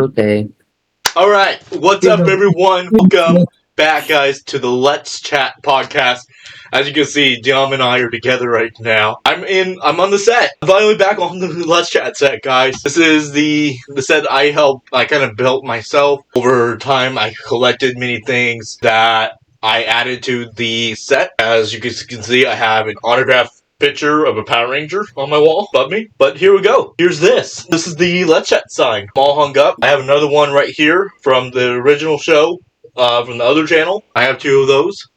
Okay. Alright, what's up everyone? Welcome back guys to the Let's Chat podcast. As you can see, Dom and I are together right now. I'm on the set. I'm finally back on the Let's Chat set, guys. This is the set I kind of built myself. Over time, I collected many things that I added to the set. As you can see, I have an autographed picture of a Power Ranger on my wall above me. But here we go. Here's this. This is the Let's Chat sign. All hung up. I have another one right here from the original show, from the other channel. I have two of those.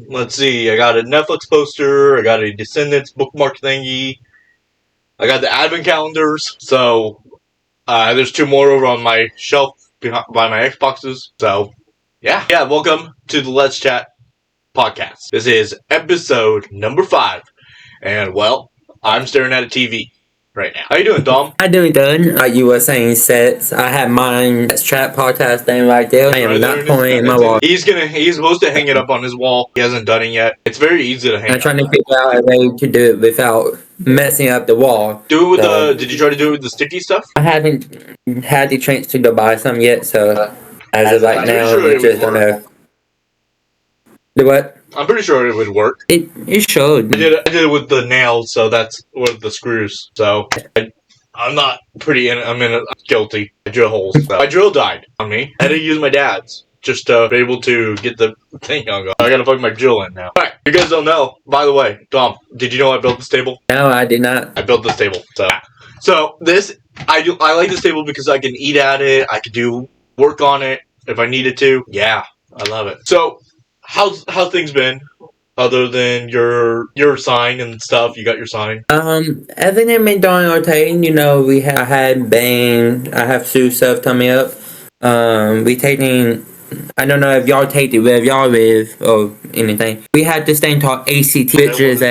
Let's see. I got a Netflix poster. I got a Descendants bookmark thingy. I got the advent calendars. So, there's two more over on my shelf by my Xboxes. So, yeah. Yeah, welcome to the Let's Chat podcast. This is episode number 5. And, well, I'm staring at a TV right now. How you doing, Dom? I'm doing good. Like you were saying, sets. I have mine. Let's Chat podcast thing right there. I am not pointing my wall. He's supposed to hang it up on his wall. He hasn't done it yet. It's very easy to hang I'm trying to figure out a way to do it without messing up the wall. Do it with did you try to do it with the sticky stuff? I haven't had the chance to go buy some yet, so as of right now, I just don't know. The what? I'm pretty sure it would work. It should. I did it with the nails, so that's with the screws. So I'm not pretty in it. I'm guilty. I drill holes. So. My drill died on me. I had to use my dad's just to be able to get the thing hung up. I gotta plug my drill in now. Alright, you guys don't know. By the way, Dom, did you know I built this table? No, I did not. I built this table. So this I like this table because I can eat at it. I could do work on it if I needed to. Yeah, I love it. So how's things been? Other than your sign and stuff, you got your sign. Everything been doing okay. You know, I had Bane. I have Sue stuff coming up. We taking. I don't know if y'all take it where y'all live or anything. We had this thing called ACT, which is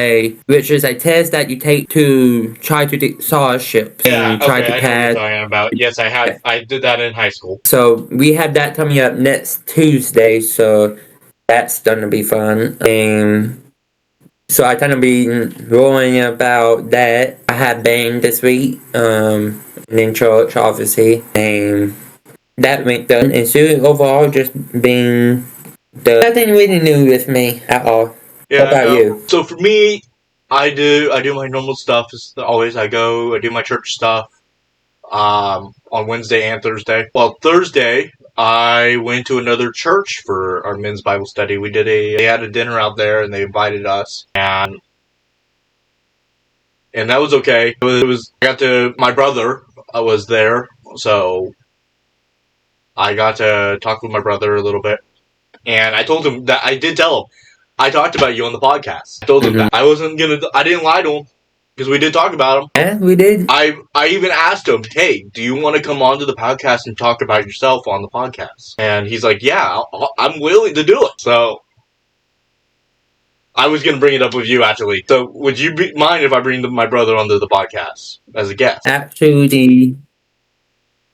a test that you take to try to solve ships and try to pass. I know what you're talking about. Yes, I did that in high school. So we have that coming up next Tuesday. So that's gonna be fun. So I kind of be rolling about that. I had Bang this week, and then church, obviously, and that went done. And so overall, just being nothing really new with me at all. Yeah, what about you? So for me, I do my normal stuff. As always, I do my church stuff on Wednesday and Thursday. Well, Thursday, I went to another church for our men's Bible study. They had a dinner out there and they invited us, and that was okay. My brother was there, so I got to talk with my brother a little bit, and I told him that I did tell him I talked about you on the podcast. I told him that I didn't lie to him. Because we did talk about him. Yeah, we did. I even asked him, hey, do you want to come on to the podcast and talk about yourself on the podcast? And he's like, yeah, I'm willing to do it. So, I was going to bring it up with you, actually. So, would you mind if I bring my brother onto the podcast as a guest? Absolutely.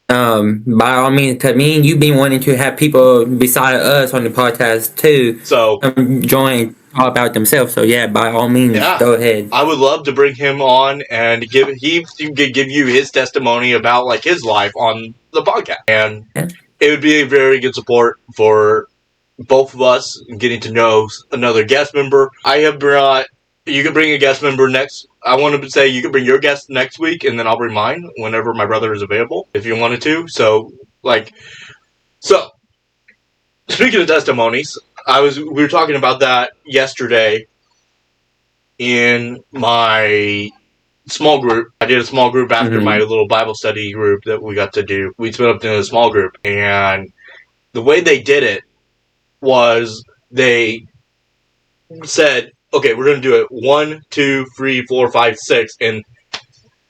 By all means, because me and you been wanting to have people beside us on the podcast, too. So, join all about themselves, so yeah, by all means, go ahead. I would love to bring him on and give you his testimony about like his life on the podcast, and it would be a very good support for both of us getting to know another guest member. You can bring a guest member next. I want to say you can bring your guest next week, and then I'll bring mine whenever my brother is available, if you wanted to. So speaking of testimonies, we were talking about that yesterday in my small group. I did a small group after my little Bible study group that we got to do. We split up into a small group, and the way they did it was they said, okay, we're going to do it 1, 2, 3, 4, 5, 6, and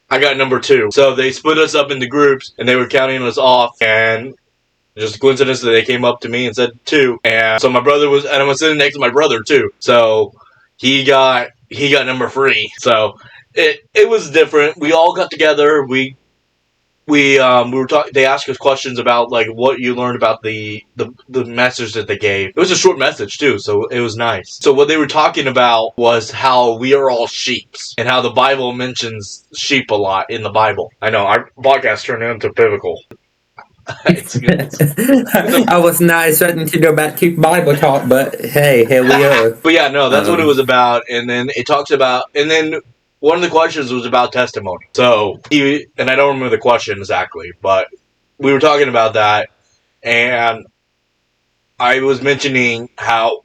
I got number 2. So they split us up into groups, and they were counting us off, and just a coincidence that they came up to me and said 2. And so my brother and I was sitting next to my brother too. So he got number 3. So it was different. We all got together. We were talking. They asked us questions about like what you learned about the message that they gave. It was a short message too, so it was nice. So what they were talking about was how we are all sheeps and how the Bible mentions sheep a lot in the Bible. I know our podcast turned into biblical. I was not expecting to go back to Bible talk, but hey, here we are. But yeah, no, that's what it was about. And then it talks about, and then one of the questions was about testimony. So, and I don't remember the question exactly, but we were talking about that, and I was mentioning how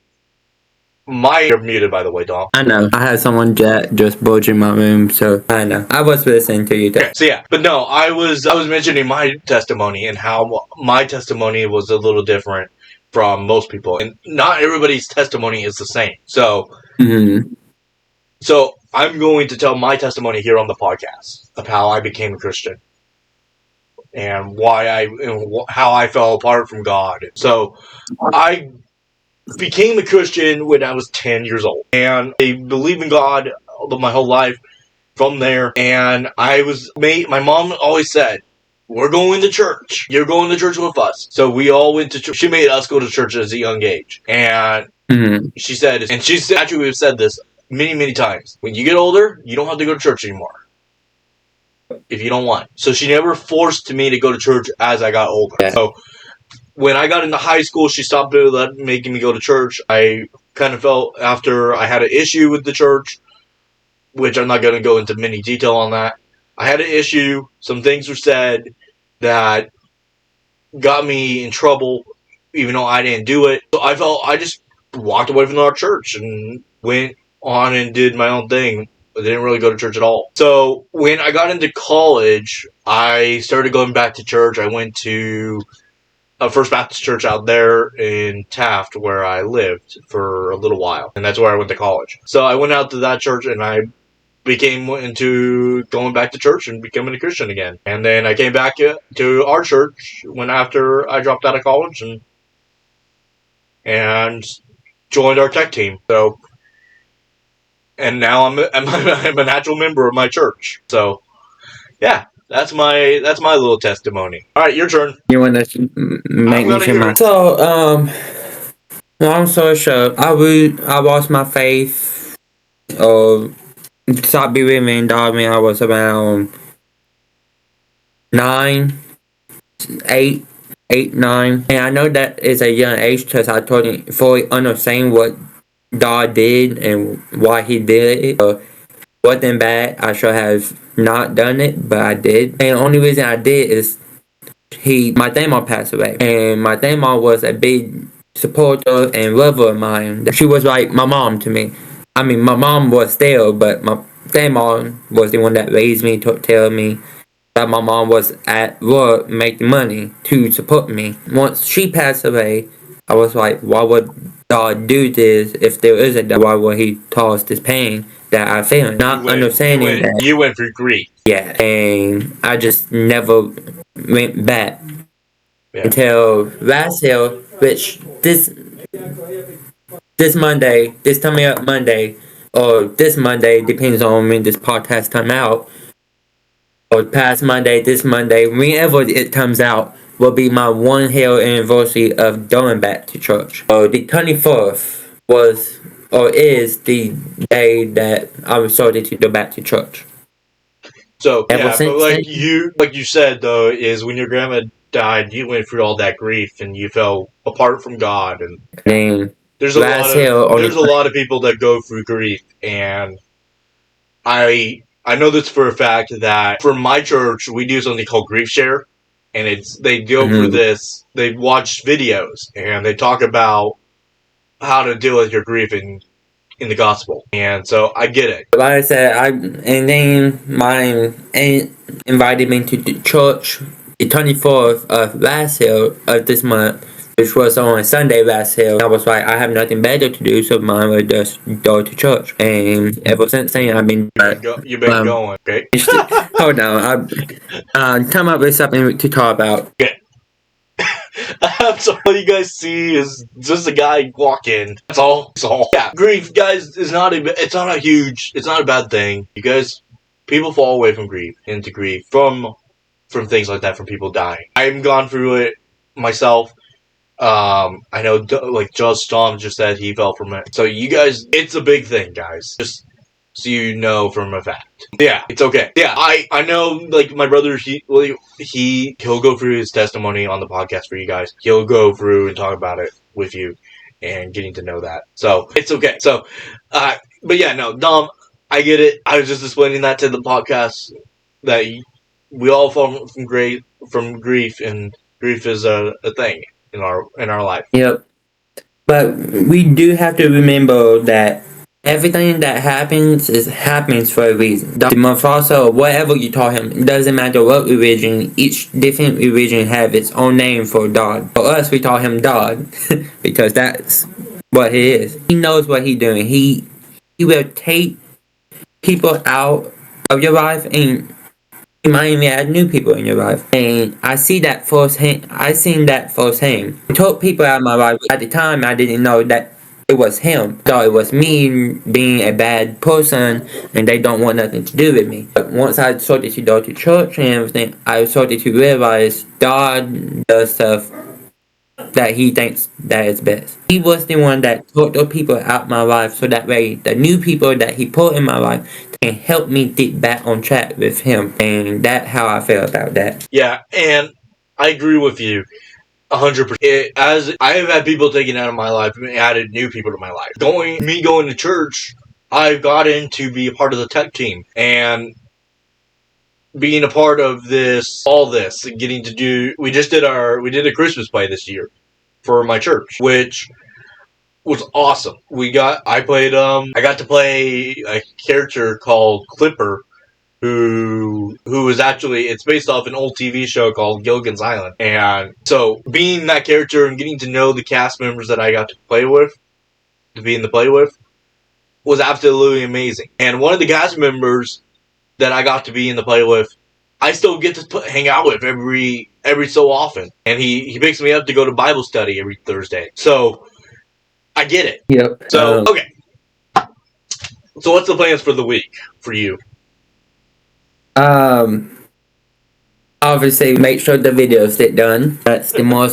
you're muted, by the way, Dom. I know. I had someone just budging my room, so I know. I was listening to you. Okay, so yeah, but no, I was mentioning my testimony and how my testimony was a little different from most people, and not everybody's testimony is the same. So, so I'm going to tell my testimony here on the podcast of how I became a Christian and how I fell apart from God. So I became a Christian when I was 10 years old, and I believe in God my whole life from there. And my mom always said, we're going to church. You're going to church with us. So we all went to church. She made us go to church at a young age. And she said, and she's actually said this many, many times, when you get older, you don't have to go to church anymore if you don't want. So she never forced me to go to church as I got older. Yeah. So when I got into high school, she stopped making me go to church. I kind of felt after I had an issue with the church, which I'm not going to go into many detail on that. I had an issue. Some things were said that got me in trouble, even though I didn't do it. So I just walked away from our church and went on and did my own thing. I didn't really go to church at all. So when I got into college, I started going back to church. I went to a First Baptist church out there in Taft, where I lived for a little while. And that's where I went to college. So I went out to that church and I became into going back to church and becoming a Christian again. And then I came back to our church after I dropped out of college and joined our tech team. So, and now I'm a natural member of my church. So, yeah, that's my little testimony. All right, your turn. You want to make me share mine? So, long story short, I lost my faith. Stopped believing in God when I was around 9, 8, 9. And I know that is a young age because I totally fully understand what God did and why He did it. So, wasn't bad. I should have not done it, but I did. And the only reason I did is my grandma passed away. And my grandma was a big supporter and lover of mine. She was like my mom to me. I mean, my mom was there, but my grandma was the one that raised me, telling me that my mom was at work making money to support me. Once she passed away, I was like, why would God do this if there is a God? Why would He cause this pain that I feel? Not understanding that. You went through grief. Yeah, and I just never went back until last year, which this Monday, this coming up Monday, or this Monday, depends on when this podcast come out, or past Monday, this Monday, whenever it comes out, will be my 1 year anniversary of going back to church. So the 24th is the day that I started to go back to church. So yeah, but like you said though, is when your grandma died, you went through all that grief and you fell apart from God, and there's a lot of people that go through grief, and I know this for a fact that for my church we do something called grief share, and they go through this, they watch videos and they talk about how to deal with your grief in the gospel, and so I get it. Like I said, and then my aunt invited me to the church the 24th of last year of this month, which was on a Sunday last year. I was like, I have nothing better to do, so mine would just go to church. And ever since then, I've been. You've been going, okay? Hold on, I come up with something to talk about. Okay. I'm sorry, all you guys see is just a guy walking. That's all. Yeah, grief, guys, it's not a bad thing. You guys, people fall away from grief, into grief, from things like that, from people dying. I've gone through it myself. I know, like Just Tom just said, he fell from it. So you guys, it's a big thing, guys. Just so you know from a fact. Yeah, it's okay. Yeah, I know, like, my brother, he'll go through his testimony on the podcast for you guys. He'll go through and talk about it with you and getting to know that. So, it's okay. So, but yeah, no, Dom, I get it. I was just explaining that to the podcast that we all fall from grief, and grief is a thing in our life. Yep. But we do have to remember that everything that happens for a reason. The Mufasa or whatever you call him, it doesn't matter what religion, each different religion have its own name for God. For us, we call him God because that's what he is. He knows what he's doing. He will take people out of your life, and you might even add new people in your life. And I see that firsthand. I seen that firsthand. I took people out of my life. At the time, I didn't know that it was him. I thought it was me being a bad person and they don't want nothing to do with me. But once I started to go to church and everything, I started to realize God does stuff that he thinks that is best. He was the one that took those people out my life so that way the new people that he put in my life can help me get back on track with him. And that's how I feel about that. Yeah, and I agree with you 100%. As I have had people taken out of my life and added new people to my life. Going to church, I got in to be a part of the tech team, and being a part of all this, getting to do, we did a Christmas play this year for my church, which was awesome. I got to play a character called Clipper, who was actually, it's based off an old TV show called Gilligan's Island. And so being that character and getting to know the cast members that I got to be in the play with, was absolutely amazing. And one of the cast members that I got to be in the play with, I still get to hang out with every so often. And he picks me up to go to Bible study every Thursday. So I get it. Yep. So, okay. So what's the plans for the week for you? Obviously make sure the videos get done. That's one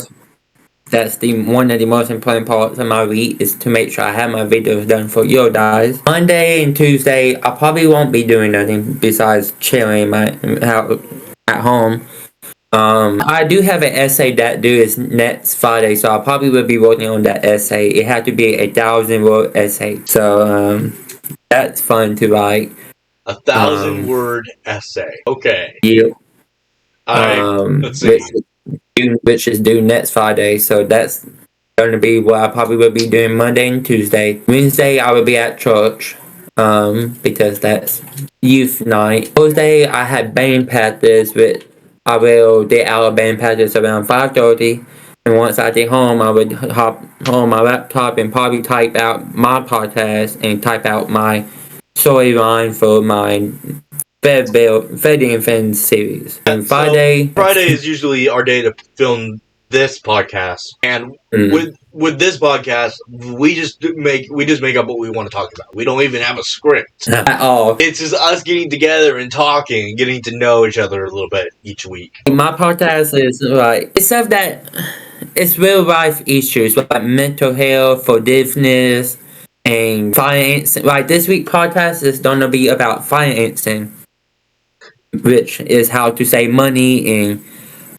of the most important parts of my week, is to make sure I have my videos done for you guys. Monday and Tuesday, I probably won't be doing nothing besides chilling out at home. I do have an essay that due is next Friday, so I probably will be working on that essay. It had to be a 1,000-word essay, so that's fun to write. 1,000-word essay. Okay. Yep. Let's see. Which is due next Friday, so that's going to be what I probably will be doing Monday and Tuesday. Wednesday I will be at church, because that's youth night. Thursday I had band practice, but I will get out of band practice around 5:30, and once I get home I would hop on my laptop and probably type out my podcast and type out my storyline for my Freddy and Friends series. And Friday is usually our day to film this podcast, and with this podcast, we just make up what we want to talk about. We don't even have a script at all. It's just us getting together and talking and getting to know each other a little bit each week. My podcast is like, it's stuff that it's real life issues like mental health, forgiveness, and finance. Like this week podcast is gonna be about financing, which is how to save money and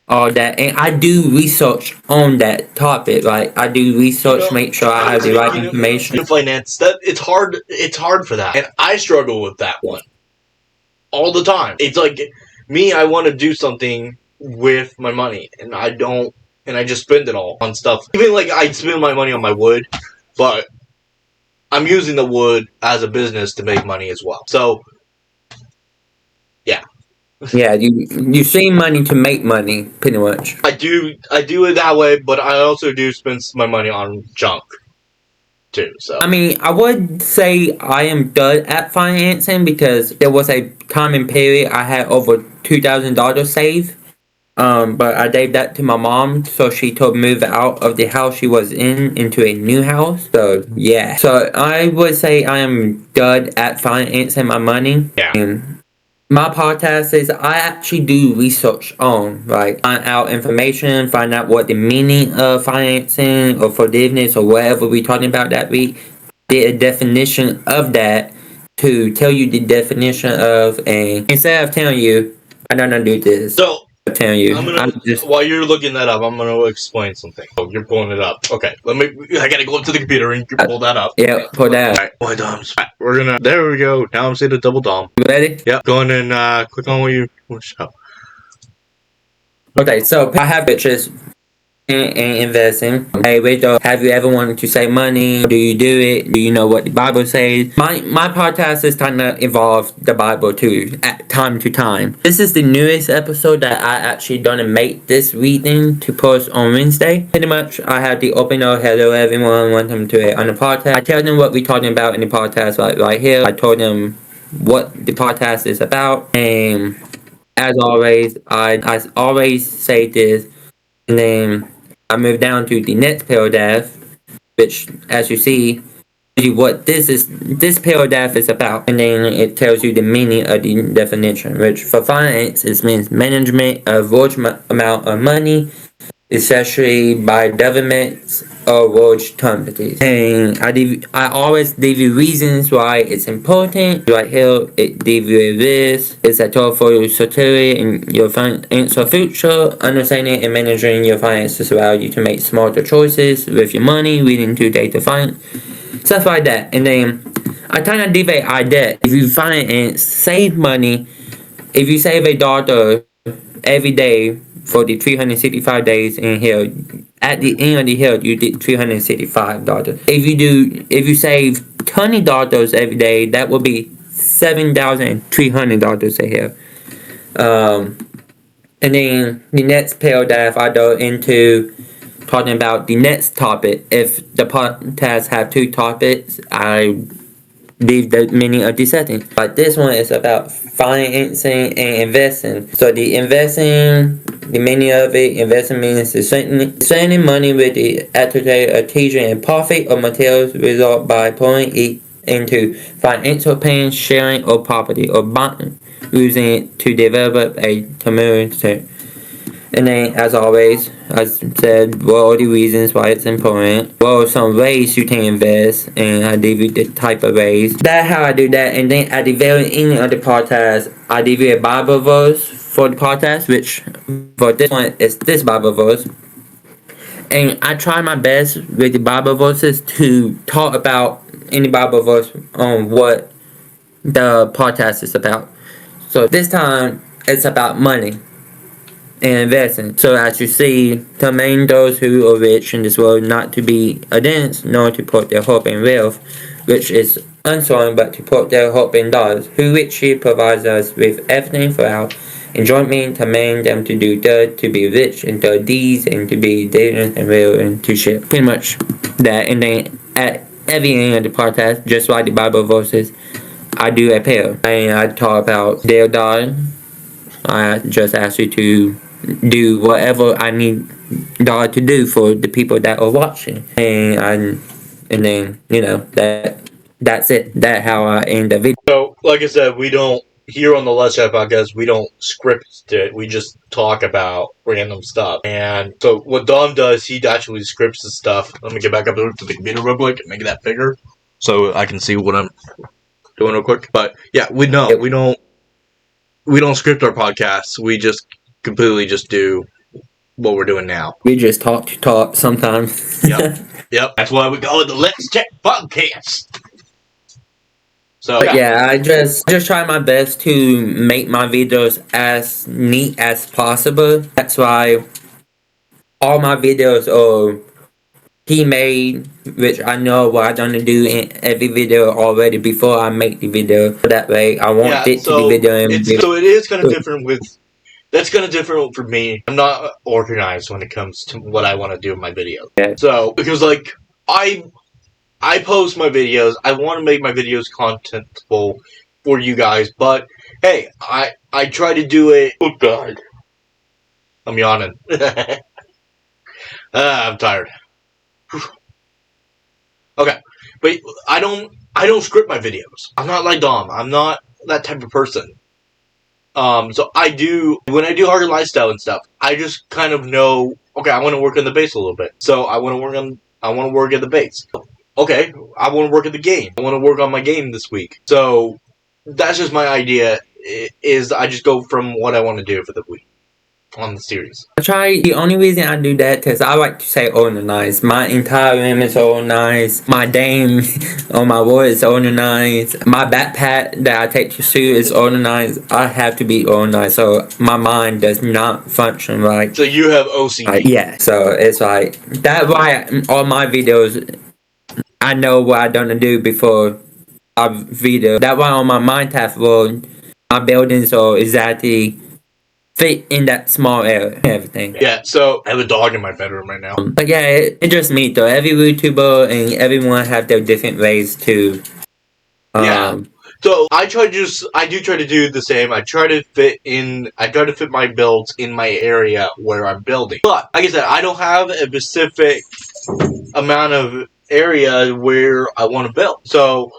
all that. And I do research on that topic. Like I do research, make sure I have the right information. Finance, it's hard for that, and I struggle with that one all the time. It's like me, I want to do something with my money, and I don't, and I just spend it all on stuff. Even like I spend my money on my wood, but I'm using the wood as a business to make money as well. So yeah. Yeah, you save money to make money, pretty much. I do it that way, but I also do spend my money on junk too. So I mean, I would say I am good at financing because there was a time and period I had over $2,000 saved. But I gave that to my mom so she could move out of the house she was in into a new house. So yeah, so I would say I am good at financing my money. Yeah. And my podcast is I actually do research on, like, find out information, find out what the meaning of financing or forgiveness or whatever we're talking about that week. Get a definition of that to tell you the definition of, and instead of telling you, I don't do this. So I'm telling you, while you're looking that up, I'm gonna explain something. Oh, you're pulling it up. Okay, I gotta go up to the computer and pull that up. Yeah, pull that up. Alright, DOMs. We're gonna. There we go. Now I'm seeing the double DOM. You ready? Yep. Go on and click on what you want to show. Okay, so I have pictures and investing. Hey, Rachel, have you ever wanted to save money? Do you do it? Do you know what the Bible says? My podcast is kind of involve the Bible too, at time to time. This is the newest episode that I actually gonna make this reading to post on Wednesday. Pretty much, I have the opener. Hello, everyone. Welcome to it on the podcast. I tell them what we're talking about in the podcast right here. I told them what the podcast is about, and as always, I always say this, and then I move down to the next paragraph, which, as you see, tells you what this paragraph is about, and then it tells you the meaning of the definition, which for finance it means management of large amount of money, especially by governments or large companies. And I always give you reasons why it's important. Right here, it gives you this. It's a tool for your security and your financial future. Understanding and managing your finances allow you to make smarter choices with your money, leading to data finance, stuff like that. And then I kind of give an idea. If you finance, save money, if you save $1 every day for the 365 days in here, at the end of the year you did $365. If you save $20 every day, that will be $7,300 a year. And then the next paragraph I go into talking about the next topic. If the podcast have two topics, I leave the meaning of the settings. But this one is about financing and investing. So the investing, the meaning of it, investing means spending money with the attitude of teaching and profit or materials result by pulling it into financial pain, sharing, or property, or buying, using it to develop a community. And then, as always, as said, what are the reasons why it's important? What are some ways you can invest? And I give you the type of ways. That's how I do that. And then at the very end of the podcast, I give you a Bible verse for the podcast, which for this one is this Bible verse. And I try my best with the Bible verses to talk about any Bible verse on what the podcast is about. So this time, it's about money and investing. So as you see, command those who are rich in this world not to be against, nor to put their hope in wealth, which is uncertain, but to put their hope in God, who richly provides us with everything for our enjoyment. Command them to do good, to be rich in their deeds, and to be diligent and real, and to share. Pretty much that. And then at every end of the podcast, just like the Bible verses, I do a prayer. And I talk about their God. I just ask you to do whatever I need God to do for the people that are watching, and then that's it. That's how I end the video. So, like I said, we don't here on the Let's Chat podcast. We don't script it. We just talk about random stuff. And so, what Dom does, he actually scripts the stuff. Let me get back up to the computer real quick and make that bigger so I can see what I'm doing real quick. But yeah, we don't script our podcasts. We just completely just do what we're doing now. We just talk sometimes. Yep. That's why we call it the Let's Chat podcast. So yeah, I just try my best to make my videos as neat as possible. That's why all my videos are pre-made, which I know what I'm gonna do in every video already before I make the video. That way, I want it to be video. So it is kind of different with. That's kind of different for me. I'm not organized when it comes to what I want to do in my videos. Yeah. So because like I post my videos, I want to make my videos contentful for you guys. But hey, I try to do it. Oh God, I'm yawning. I'm tired. Okay, but I don't script my videos. I'm not like Dom. I'm not that type of person. So when I do hard lifestyle and stuff, I just kind of know, okay, I want to work on the bass a little bit. So I want to work at the bass. okay, I want to work at the game. I want to work on my game this week. So that's just my idea. Is I just go from what I want to do for the week on the series. The only reason I do that because I like to say organized. My entire room is organized. My dame on my wall is organized. My backpack that I take to school is organized. I have to be organized, so my mind does not function right. So you have OCD. Yeah, so it's like that's why all my videos, I know what I don't do before I video. That's why on my Minecraft world, my buildings are exactly fit in that small area and everything. Yeah, so I have a dog in my bedroom right now. But yeah, it's just me though. Every YouTuber and everyone have their different ways to. Yeah. So I do try to do the same. I try to fit my builds in my area where I'm building. But like I said, I don't have a specific amount of area where I want to build. So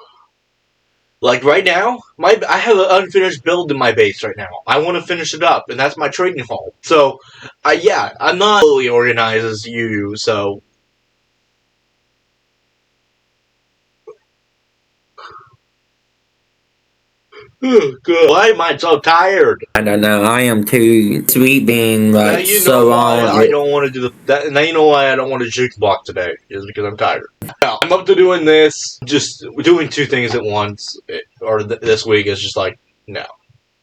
like right now, I have an unfinished build in my base right now. I want to finish it up, and that's my trading hall. So, I'm not fully organized as you. So, good. Why am I so tired? I don't know. I am too sleeping Now like you so know why long. I don't want to do that. Now you know why I don't want to juke block today. Is because I'm tired. Now, I'm up to doing this. Just doing two things at once, or this week is just like no.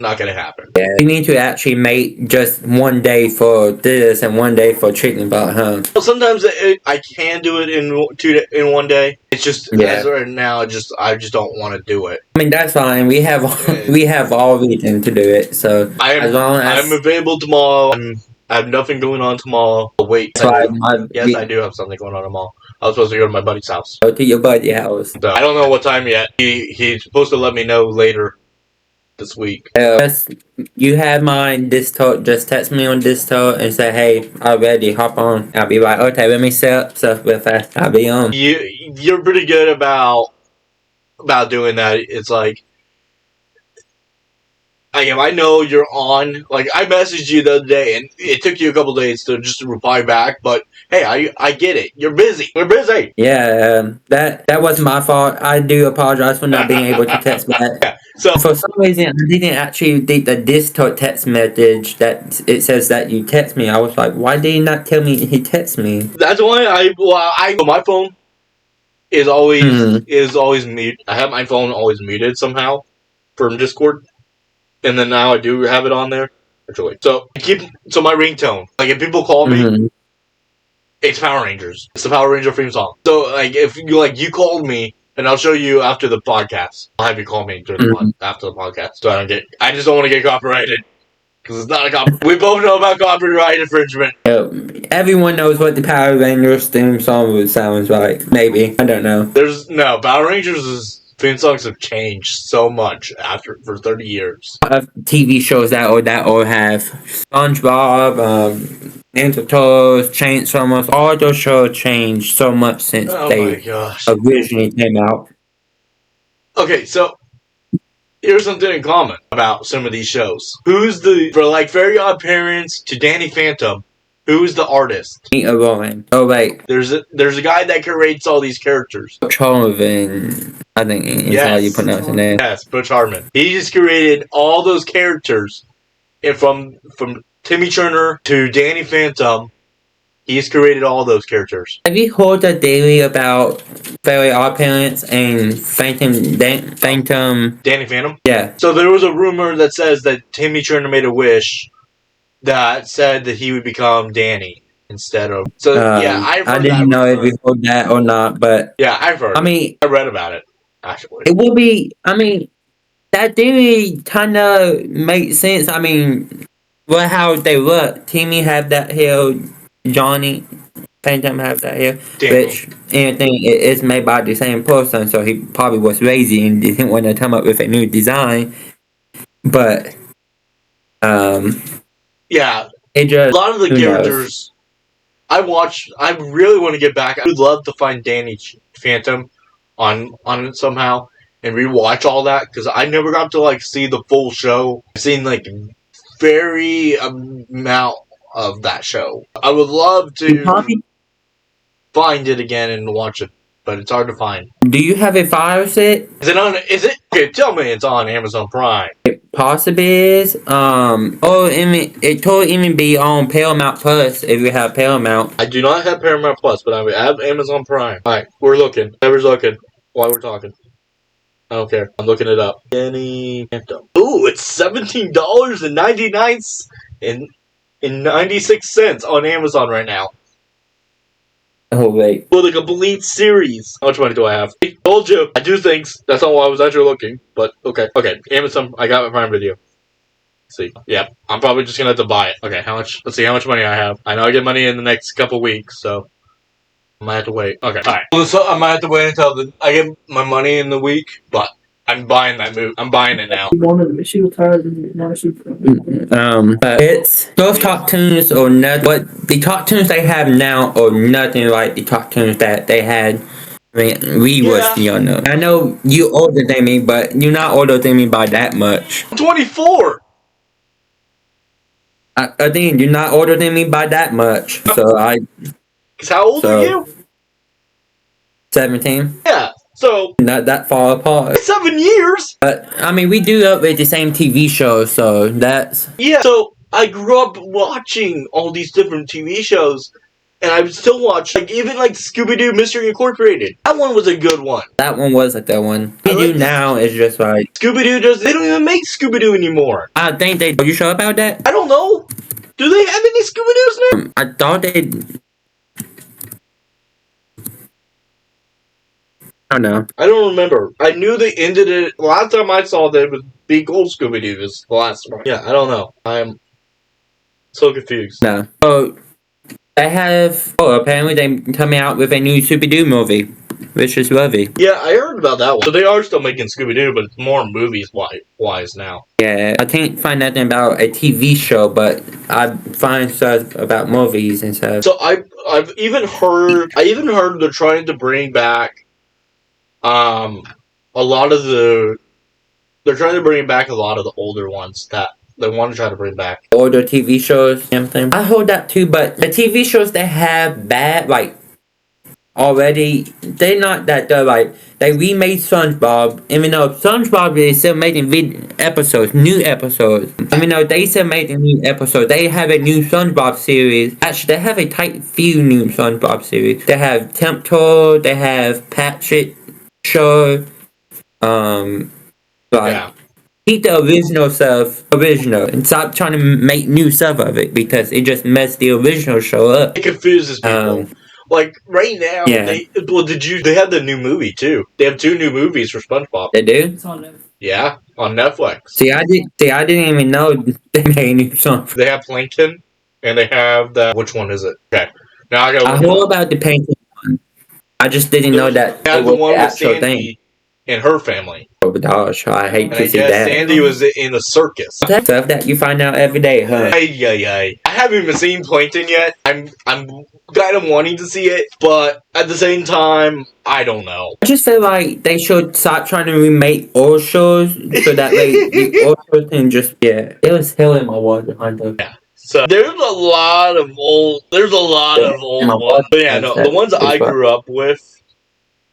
Not gonna happen. Yeah, you need to actually make just one day for this and one day for chicken about huh? Well, sometimes I can do it in one day. It's just as of right now, I just don't want to do it. I mean that's fine. We have all reason to do it. So I'm available tomorrow. I have nothing going on tomorrow. Oh, wait, yes, I do have something going on tomorrow. I was supposed to go to my buddy's house. Go to your buddy's house. So, I don't know what time yet. He's supposed to let me know later this week. You have my Discord. Just text me on Discord and say, "Hey, I'm ready. Hop on." I'll be like, "Okay, let me set up stuff real fast. I'll be on." You're pretty good about doing that. It's like if I know you're on, like I messaged you the other day, and it took you a couple days to just reply back. But hey, I get it. You're busy. We're busy. Yeah, that was my fault. I do apologize for not being able to text back. Yeah, so for some reason, I didn't actually read the Discord text message that it says that you text me. I was like, why did he not tell me he text me? That's why my phone is always mute. I have my phone always muted somehow from Discord. And then now I do have it on there. Actually. So my ringtone. Like if people call me, it's Power Rangers. It's the Power Ranger theme song. So like if you called me, and I'll show you after the podcast. I'll have you call me after the podcast. So I just don't want to get copyrighted. Because it's not a copyright. We both know about copyright infringement. Everyone knows what the Power Rangers theme song sounds like. Maybe. I don't know. Power Rangers' theme songs have changed so much for 30 years. TV shows that or have SpongeBob, Ninja Turtles, Chainsaw, all those shows changed so much since they originally came out. Okay, so here's something in common about some of these shows. For Very Odd Parents to Danny Phantom, who's the artist? Rowan. Oh wait, there's a guy that creates all these characters. Butch Harmon, I think is how you pronounce the name. Yes, Butch Harmon. He just created all those characters, and from Timmy Turner to Danny Phantom. He's created all those characters. Have you heard the theory about Very Odd Parents and Danny Phantom? Yeah. So there was a rumor that says that Timmy Turner made a wish that said that he would become Danny instead of. So I didn't know if you heard that or not, but yeah, I've heard. I read about it actually. It will be. That theory kind of makes sense. How they look. Timmy have that hair. Johnny Phantom have that hair. Which anything is made by the same person, so he probably was lazy and didn't want to come up with a new design. But a lot of the characters I really want to get back. I would love to find Danny Phantom on it somehow and rewatch all that because I never got to see the full show. I've seen very amount of that show. I would love to find it again and watch it but it's hard to find. Do you have a fire set? Is it on? Is it? Okay, tell me it's on Amazon Prime. It possibly is. It could even be on Paramount Plus if you have Paramount. I do not have Paramount Plus, but I have Amazon Prime. All right, we're looking. Whoever's looking while we're talking. I don't care. I'm looking it up. Danny Phantom. Ooh, it's $17.99 and 96 cents on Amazon right now. Oh wait. For the complete series. How much money do I have? I told you. I do things. That's not why I was actually looking. But okay. Okay. Amazon. I got my Prime Video. Let's see. Yep. I'm probably just gonna have to buy it. Okay. How much? Let's see how much money I have. I know I get money in the next couple weeks, so I might have to wait. Okay. Alright. So I might have to wait until I get my money in the week, but I'm buying that movie. I'm buying it now. It's those cartoons or not. But the cartoons they have now are nothing like the cartoons that they had when we was younger. I know you older than me, but you're not older than me by that much. I'm 24. I think you're not older than me by that much. So How old are you? 17. Yeah. So Not that far apart. 7 years. But I mean, we do upgrade the same TV shows, so that's So I grew up watching all these different TV shows, and I would still watch even Scooby-Doo Mystery Incorporated. That one was a good one. that one was a good one. We do now is just like Scooby-Doo they don't even make Scooby-Doo anymore. I think they. Are you sure about that? I don't know. Do they have any Scooby-Doos now? I thought they. I don't know. I don't remember. I knew they ended it. Last time I saw them was Big Old Scooby-Doo was the last one. Yeah, I don't know. I'm so confused. No. Oh, they have. Oh, apparently they coming out with a new Scooby-Doo movie, which is lovely. Yeah, I heard about that one. So they are still making Scooby-Doo, but it's more movies wise now. Yeah, I can't find nothing about a TV show, but I find stuff about movies and stuff. So I've even heard they're trying to bring back they're trying to bring back a lot of the older ones that they want to try to bring back. Older TV shows, something. I hold that too, but the TV shows they have bad, already, they're not that good. They remade SpongeBob, even though SpongeBob is still making episodes, new episodes. Even though they still making new episodes, they have a new SpongeBob series. Actually, they have a tight few new SpongeBob series. They have Temptor, they have Patrick Show, keep the original stuff original and stop trying to make new stuff of it because it just messed the original show up. It confuses people. Right now, they have the new movie too. They have 2 new movies for SpongeBob. They do? It's on Netflix. Yeah, on Netflix. I didn't even know they made a new song. They have Plankton, and they have which one is it? Okay, now I heard about the painting one. I just didn't know that it was the one with Sandy and her family. Oh gosh, I hate to see that. that. Sandy was in a circus. That stuff that you find out every day, huh? I haven't even seen Plankton yet. I'm kind of wanting to see it, but at the same time, I don't know. I just feel like they should stop trying to remake old shows so that the old shows can just it was killing my BountyHunter. Yeah. So there's a lot of old ones. But yeah, no, the ones I grew up with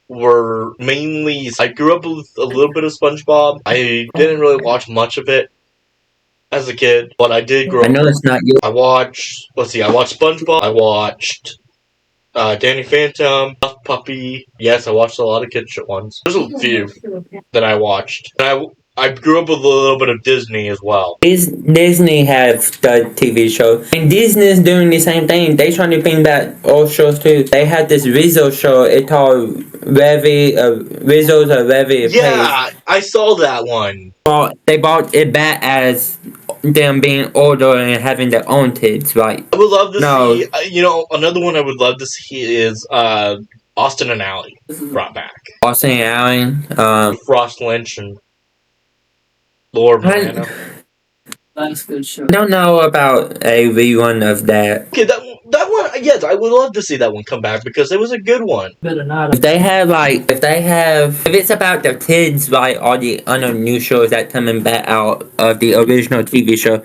were mainly. I grew up with a little bit of SpongeBob. I didn't really watch much of it as a kid, but I did grow up. I know it's not you. I watched SpongeBob. I watched Danny Phantom, Puff Puppy. Yes, I watched a lot of kid shit ones. There's a few that I watched. And I grew up with a little bit of Disney as well. Disney have the TV show. And Disney's doing the same thing. They trying to bring back old shows too. They had this Rizzo show. It's called Rizzo's a Revy. Yeah, I saw that one. They brought it back as them being older and having their own kids, right? I would love to see, another one I would love to see is Austin and Ally brought back. Austin and Ally. Frost Lynch and Lord Moreno. That's a good show. I don't know about a rerun of that. Okay, that one, yes, I would love to see that one come back because it was a good one. Better not. If it's about the kids, all the other new shows that coming back out of the original TV show,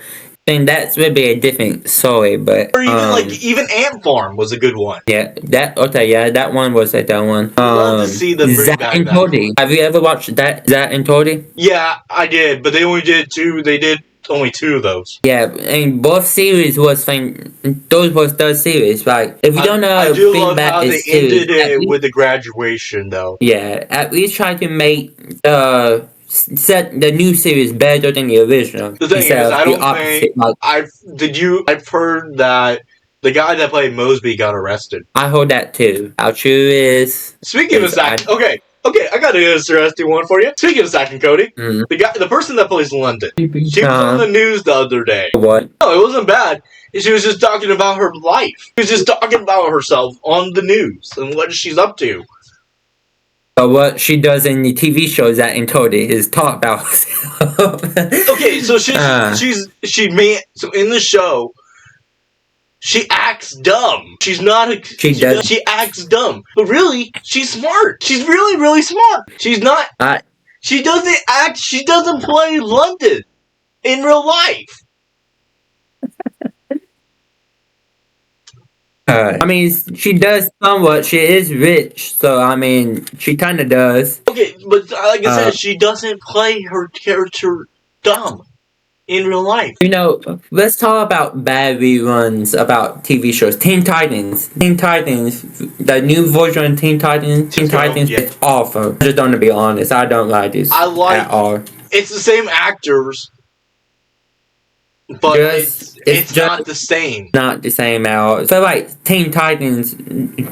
then that's would be a different story, but Or even Ant Farm was a good one. yeah, that one was a dumb one. Love to see them bring Zack back and that Cody. one. Have you ever watched that Zack and Cody? Yeah, I did, but they only did two. They did only two of those. Yeah, and both series was those was the series. Like if you don't know, I do bring love back how they this series, ended it with the graduation, though. yeah, at least try to make set the new series better than the original. The thing instead is, of I the don't opposite. think Like, I've heard that the guy that played Mosby got arrested. I heard that too. How true is? Speaking of Zack, okay, I got an interesting one for you. Speaking of Zack and Cody, the person that plays London, she was on the news the other day. What? No, it wasn't bad. She was just talking about her life. She was just talking about herself on the news and what she's up to. But what she does in the TV shows that in Cody is talk about herself. Okay, so so in the show, she acts dumb. She acts dumb, but really, she's smart. She's really, really smart. She's not. She doesn't act. She doesn't play London in real life. I mean, she does somewhat. She is rich, so I mean, she kind of does. Okay, but like I said, she doesn't play her character dumb in real life. You know, let's talk about bad reruns about TV shows. Teen Titans, the new version of Teen Titans is awful. I just don't, to be honest, I don't like this at all. It's the same actors, but it's just not the same. Not the same at all. So like Teen Titans,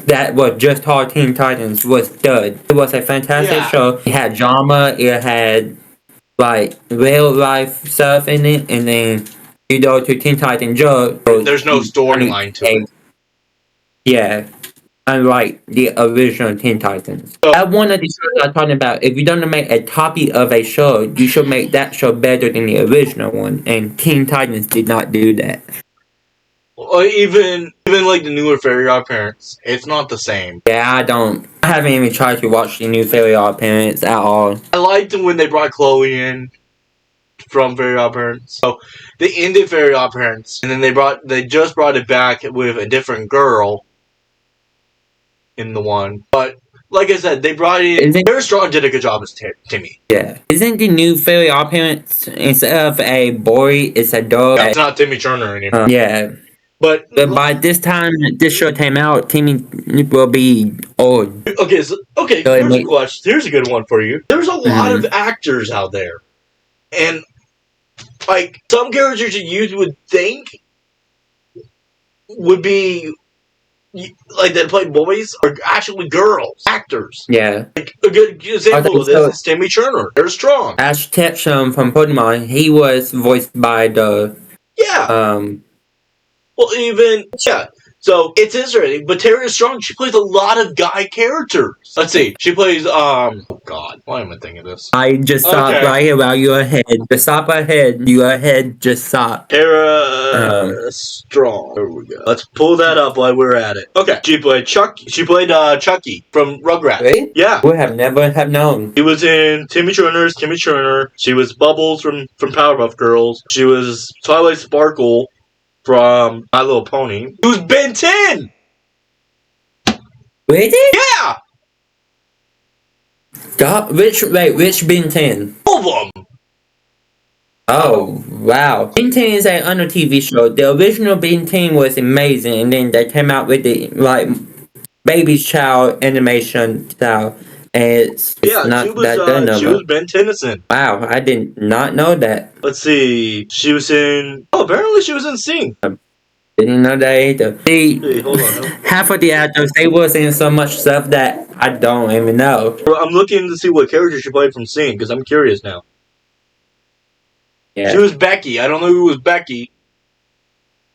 that was just called Teen Titans, was good. It was a fantastic show. It had drama. It had like real life stuff in it, and then you go to Teen Titans Go. There's no storyline to it. Yeah. Unlike the original Teen Titans. That's one of the shows I'm talking about. If you're gonna make a copy of a show, you should make that show better than the original one. And Teen Titans did not do that. Or even like the newer Fairy Odd Parents, it's not the same. Yeah, I haven't even tried to watch the new Fairy Odd Parents at all. I liked when they brought Chloe in from Fairy Odd Parents. So they ended Fairy Odd Parents, and then they just brought it back with a different girl in the one. But like I said, they brought in. Very Strong did a good job as Timmy. Yeah. Isn't the new Fairy Odd Parents, instead of a boy, it's a dog? No, it's not Timmy Turner anymore. Yeah. But by this time this show came out, Timmy will be old. Okay, here's a question. Here's a good one for you. There's a lot of actors out there, and like some characters you would think would be like that play boys are actually girls, actors. Yeah. Like a good example of this is Timmy Turner. They're Strong. Ash Ketchum from Pokemon, he was voiced by the So it's interesting, but Terry is Strong. She plays a lot of guy characters. Let's see. She plays oh god, why am I thinking of this? I just stopped right here while you were ahead. Just stop ahead. You are ahead, just stop. Tara Strong. There we go. Let's pull that up while we're at it. Okay. She played Chucky from Rugrats. Really? Yeah. We have never have known. She was in Timmy Turner's Timmy Turner. She was Bubbles from Powerpuff Girls. She was Twilight Sparkle from My Little Pony. It was Ben 10! Really? Yeah! God, which Ben 10? All of them! Oh, wow. Ben 10 is an under TV show. The original Ben 10 was amazing, and then they came out with the, like, Baby's Child animation style. And it's not that done no more. She was Ben Tennyson. Wow, I did not know that. Let's see. She was in... Oh, apparently she was in Sing. Didn't know that either. Hey, hold on. Half of the actors, they was in so much stuff that I don't even know. I'm looking to see what character she played from Sing, because I'm curious now. Yeah. She was Becky. I don't know who was Becky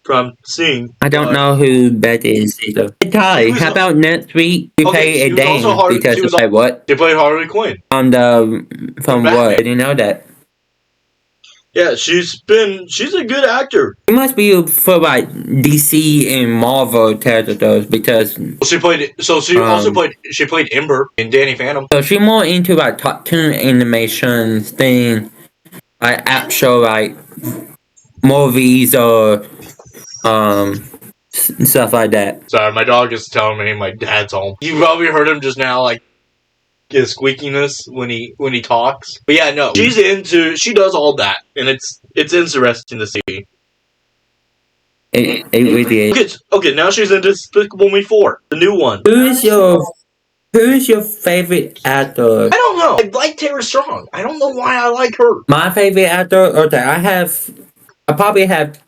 from Sing. I don't know who Betty is either. Hey, Ty, how about next week you play a Dane because you play what? They played Harley Quinn. From what? I didn't know that. Yeah, she's a good actor. She must be for like DC and Marvel characters because she played Ember in Danny Phantom. So she's more into like cartoon animations thing, like actual like movies or stuff like that. Sorry, my dog is telling me my dad's home. You probably heard him just now, like his squeakiness when he talks. But yeah, no, she does all that, and it's interesting to see. It really is. Okay, now she's in Despicable Me 4, the new one. Who's your favorite actor? I don't know. I like Tara Strong. I don't know why I like her. My favorite actor. Okay, I probably have.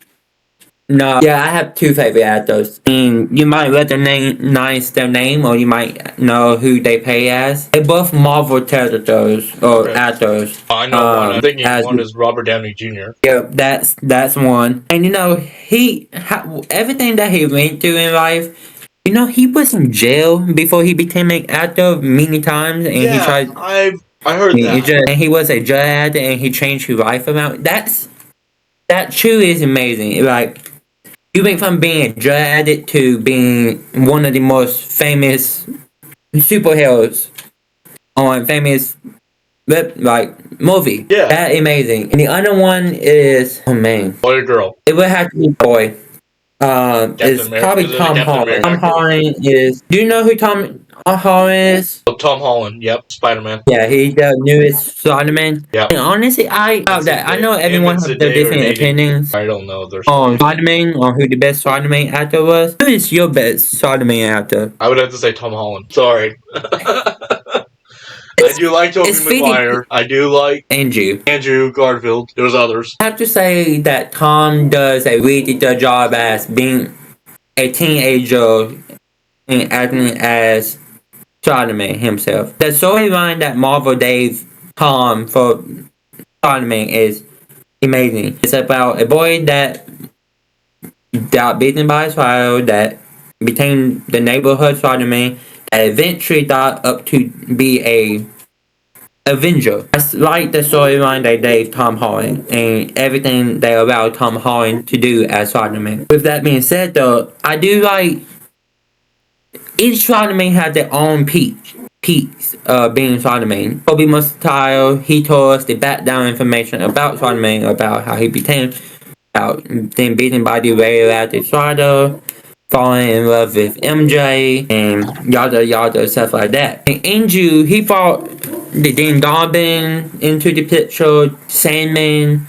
No, yeah, I have two favorite actors. And you might recognize their name, or you might know who they play as. They're both Marvel characters or actors. I know one. I'm thinking one is Robert Downey Jr. Yeah, that's one. And everything that he went through in life. He was in jail before he became an actor many times, and he tried. I heard that. And he was a drug addict, and he changed his life around. That truly is amazing. Like. You went from being a drug addict to being one of the most famous superheroes on famous movie. Yeah. That's amazing. And the other one is boy or girl? It would have to be boy. It's probably Tom Holland. Tom Holland is. Do you know who Tom Holland is? Oh, Tom Holland. Yep, Spider-Man. Yeah, he's the newest Spider-Man. Yep. And honestly, I know everyone has their different opinions. I don't know. On Spider-Man, on who the best Spider-Man actor was. Who is your best Spider-Man actor? I would have to say Tom Holland. Sorry. I do like Tobey Maguire. I do like Andrew Garfield. There's others. I have to say that Tom does a really good job as being a teenager and acting as Spider-Man himself. The storyline that Marvel gave Tom for Spider-Man is amazing. It's about a boy that got beaten by a child that became the neighborhood Spider-Man that eventually got up to be a Avenger. That's like the storyline they gave Tom Holland and everything they allowed Tom Holland to do as Spider-Man. With that being said though, I do like each Spider-Man had their own peaks being Spider-Man. Tobey Mr.TyBear, he told us the background information about Spider-Man, about how he became, about being beaten by the radioactive spider, falling in love with MJ, and yada stuff like that. And Andrew, he brought the Dean Dobbin into the picture, Sandman,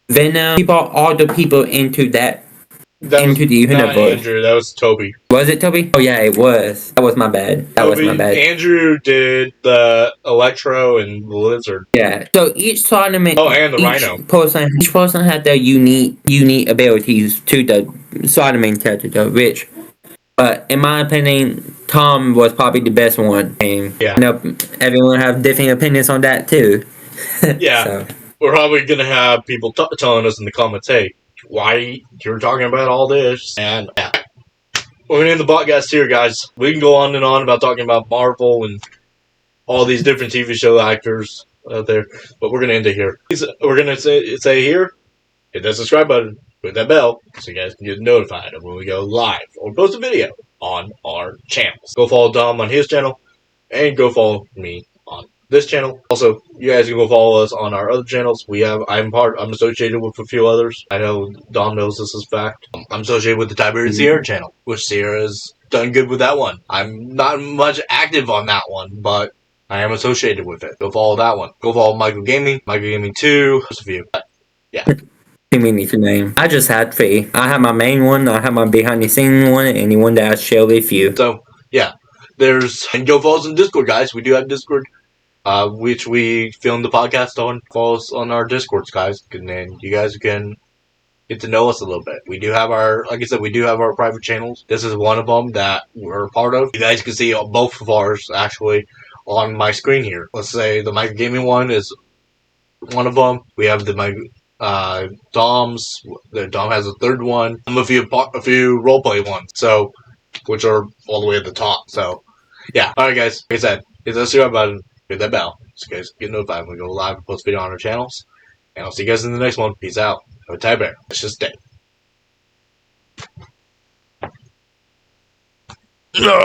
Venom. He brought all the people into the universe. Not Andrew, that was Toby. Was it Toby? Oh yeah, it was. That was my bad. Andrew did the Electro and the Lizard. Yeah. So each Spider-Man. Oh, and the Rhino. Each person had their unique abilities to the Spider-Man character, which. But in my opinion, Tom was probably the best one. And everyone have different opinions on that too. Yeah. So. We're probably gonna have people telling us in the comments, hey, why you're talking about all this? And we're gonna end the podcast here, guys. We can go on and on about talking about Marvel and all these different TV show actors out there, but we're gonna end it here. We're gonna say here, hit that subscribe button, hit that bell, so you guys can get notified of when we go live or post a video on our channels. Go follow Dom on his channel, and go follow me on this channel. Also, you guys can go follow us on our other channels. I'm associated with a few others. I know Dom knows this is fact. I'm associated with the TyBear and Sierra channel, which Sierra's done good with that one. I'm not much active on that one, but I am associated with it. Go follow that one. Go follow Michael Gaming 2. Just a few. Yeah. Me need to name. I just had 3. I have my main one, I have my behind the scenes one, and the one that I share with you. So, yeah. And go follow us on Discord, guys. We do have Discord. Which we filmed the podcast on. Follow us on our Discords, guys, and then you guys can get to know us a little bit. We do have like I said, we do have our private channels. This is one of them that we're a part of. You guys can see both of ours, actually, on my screen here. Let's say the Micro Gaming one is one of them. We have the Dom's. Dom has a third one. A few roleplay ones, so which are all the way at the top. So, yeah. All right, guys. Like I said, hit that subscribe button. Hit that bell so you guys get notified when we go live and post video on our channels. And I'll see you guys in the next one. Peace out. I'm TyBear. Let's just stay. No!